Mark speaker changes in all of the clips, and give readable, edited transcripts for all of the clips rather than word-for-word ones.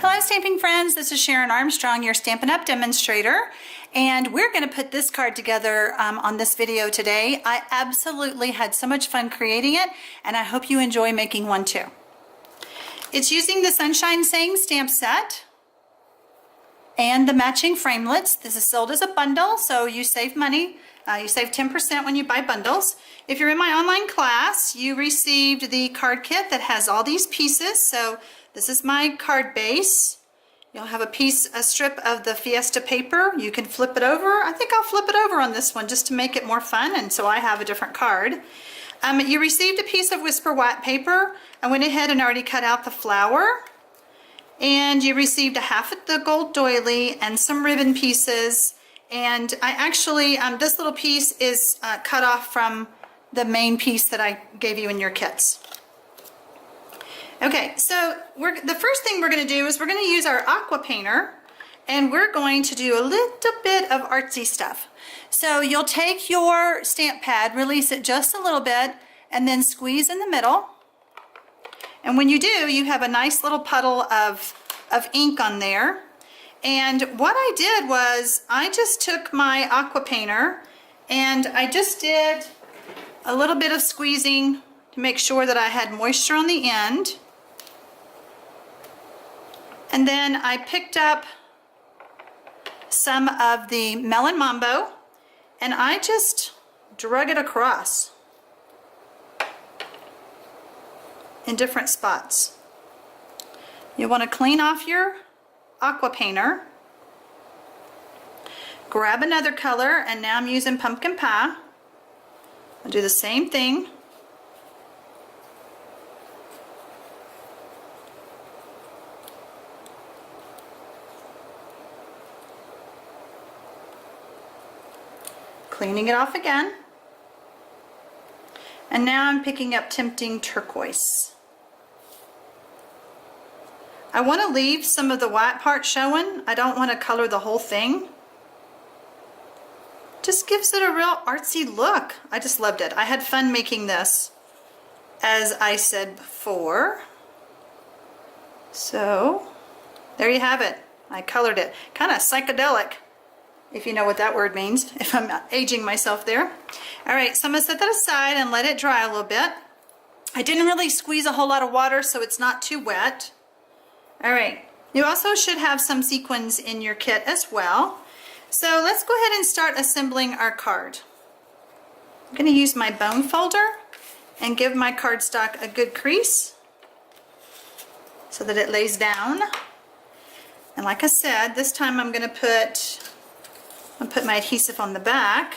Speaker 1: Hello stamping friends, this is Sharon Armstrong, your Stampin' Up demonstrator, and we're going to put this card together on this video today. I absolutely had so much fun creating it, and I hope you enjoy making one too. It's using the Sunshine Saying stamp set and the matching framelits. This is sold as a bundle, so you save money. You save 10% when you buy bundles. If you're in my online class, you received the card kit that has all these pieces. So this is my card base. You'll have a strip of the Fiesta paper. You can flip it over. I think I'll flip it over on this one just to make it more fun, and so I have a different card. You received a piece of Whisper White paper. I went ahead and already cut out the flower. And you received a half of the Gold Doily and some ribbon pieces. And I actually, this little piece is cut off from the main piece that I gave you in your kits. Okay, so the first thing we're going to do is we're going to use our aqua painter, and we're going to do a little bit of artsy stuff. So you'll take your stamp pad, release it just a little bit, and then squeeze in the middle. And when you do, you have a nice little puddle of ink on there. And what I did was I just took my aqua painter and I just did a little bit of squeezing to make sure that I had moisture on the end. And then I picked up some of the Melon Mambo and I just drug it across in different spots. You want to clean off your aqua painter, grab another color, and now I'm using pumpkin pie. I'll do the same thing. Cleaning it off again. And now I'm picking up Tempting Turquoise. I want to leave some of the white part showing. I don't want to color the whole thing. Just gives it a real artsy look. I just loved it. I had fun making this, as I said before. So there you have it. I colored it. Kind of psychedelic, if you know what that word means, if I'm not aging myself there. All right, so I'm going to set that aside and let it dry a little bit. I didn't really squeeze a whole lot of water, so it's not too wet. All right, you also should have some sequins in your kit as well. So let's go ahead and start assembling our card. I'm going to use my bone folder and give my cardstock a good crease so that it lays down. And like I said, this time I'm going to put my adhesive on the back.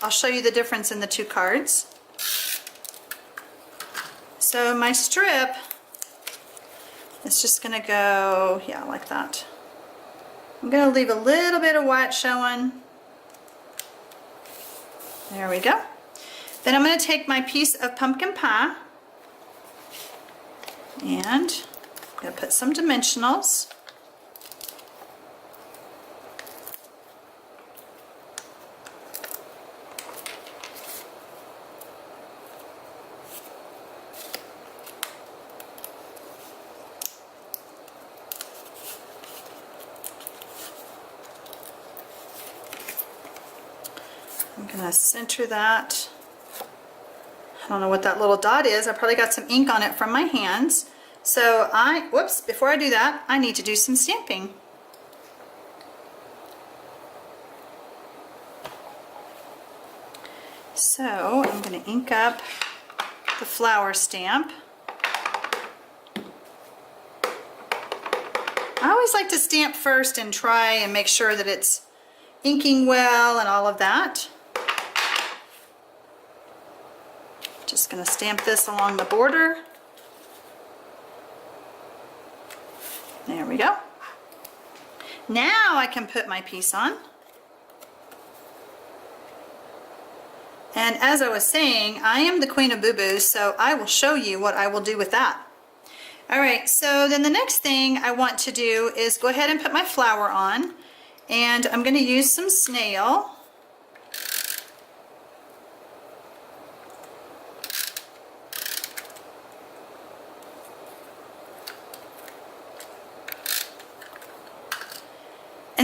Speaker 1: I'll show you the difference in the two cards. So my strip, it's just going to go, yeah, like that. I'm going to leave a little bit of white showing. There we go. Then I'm going to take my piece of pumpkin pie and I'm going to put some dimensionals. I'm going to center that. I don't know what that little dot is. I probably got some ink on it from my hands. So whoops, before I do that, I need to do some stamping. So I'm going to ink up the flower stamp. I always like to stamp first and try and make sure that it's inking well and all of that. Just going to stamp this along the border. There we go. Now I can put my piece on. And as I was saying, I am the queen of boo-boos, so I will show you what I will do with that. All right, so then the next thing I want to do is go ahead and put my flower on. And I'm going to use some snail.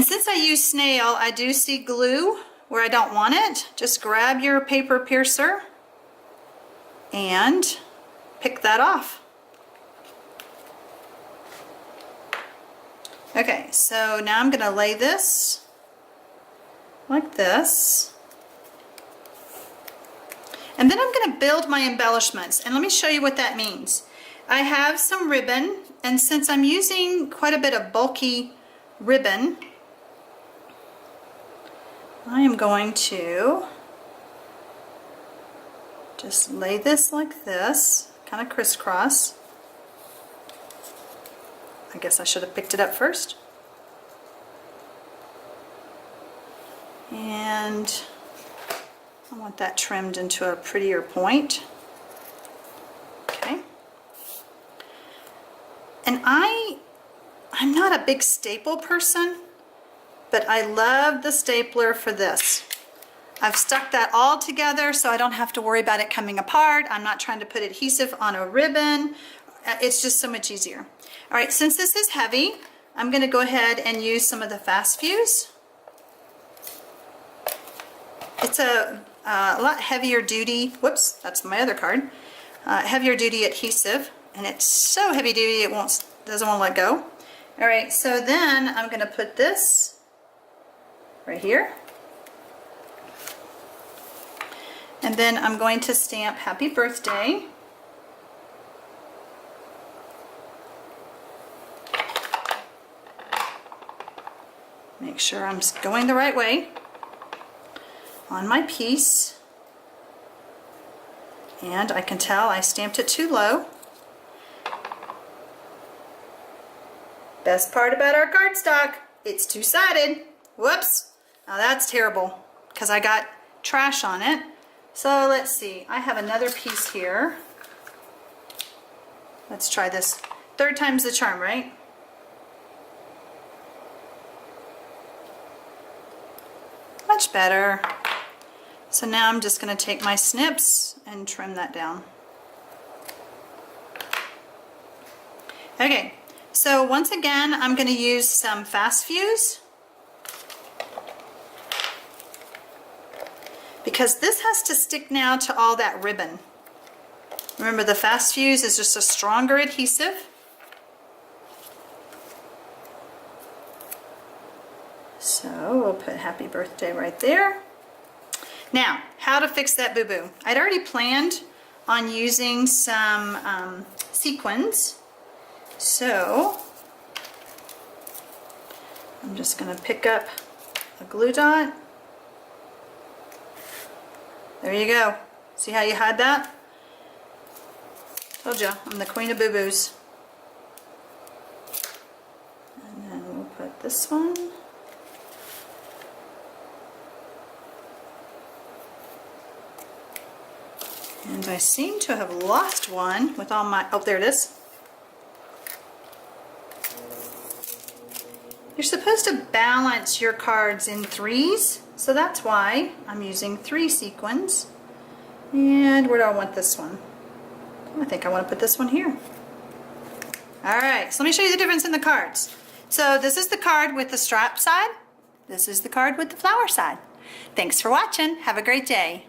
Speaker 1: since I use snail, I do see glue where I don't want it. Just grab your paper piercer and pick that off. Okay, so now I'm going to lay this like this. And then I'm going to build my embellishments. And let me show you what that means. I have some ribbon, and since I'm using quite a bit of bulky ribbon, I am going to just lay this like this, kind of crisscross. I guess I should have picked it up first. And I want that trimmed into a prettier point. Okay. And I'm not a big staple person, but I love the stapler for this. I've stuck that all together so I don't have to worry about it coming apart. I'm not trying to put adhesive on a ribbon. It's just so much easier. All right, since this is heavy, I'm going to go ahead and use some of the Fast Fuse. It's a lot heavier duty, whoops, that's my other card, heavier duty adhesive, and it's so heavy duty it doesn't want to let go. All right, so then I'm going to put this right here. And then I'm going to stamp Happy Birthday. Make sure I'm going the right way on my piece. And I can tell I stamped it too low. Best part about our cardstock, it's two-sided. Whoops, now that's terrible because I got trash on it. So let's see, I have another piece here. Let's try this. Third time's the charm, right? Much better. So now I'm just going to take my snips and trim that down. Okay, so once again I'm going to use some Fast Fuse because this has to stick now to all that ribbon. Remember, the Fast Fuse is just a stronger adhesive. So we'll put Happy Birthday right there. Now, how to fix that boo-boo. I'd already planned on using some sequins. So I'm just going to pick up a glue dot. There you go. See how you hide that? Told you, I'm the queen of boo-boos. And then we'll put this one. And I seem to have lost one with all my, oh, there it is. You're supposed to balance your cards in threes, so that's why I'm using 3 sequins. And where do I want this one? I think I want to put this one here. Alright, so let me show you the difference in the cards. So this is the card with the strap side. This is the card with the flower side. Thanks for watching. Have a great day.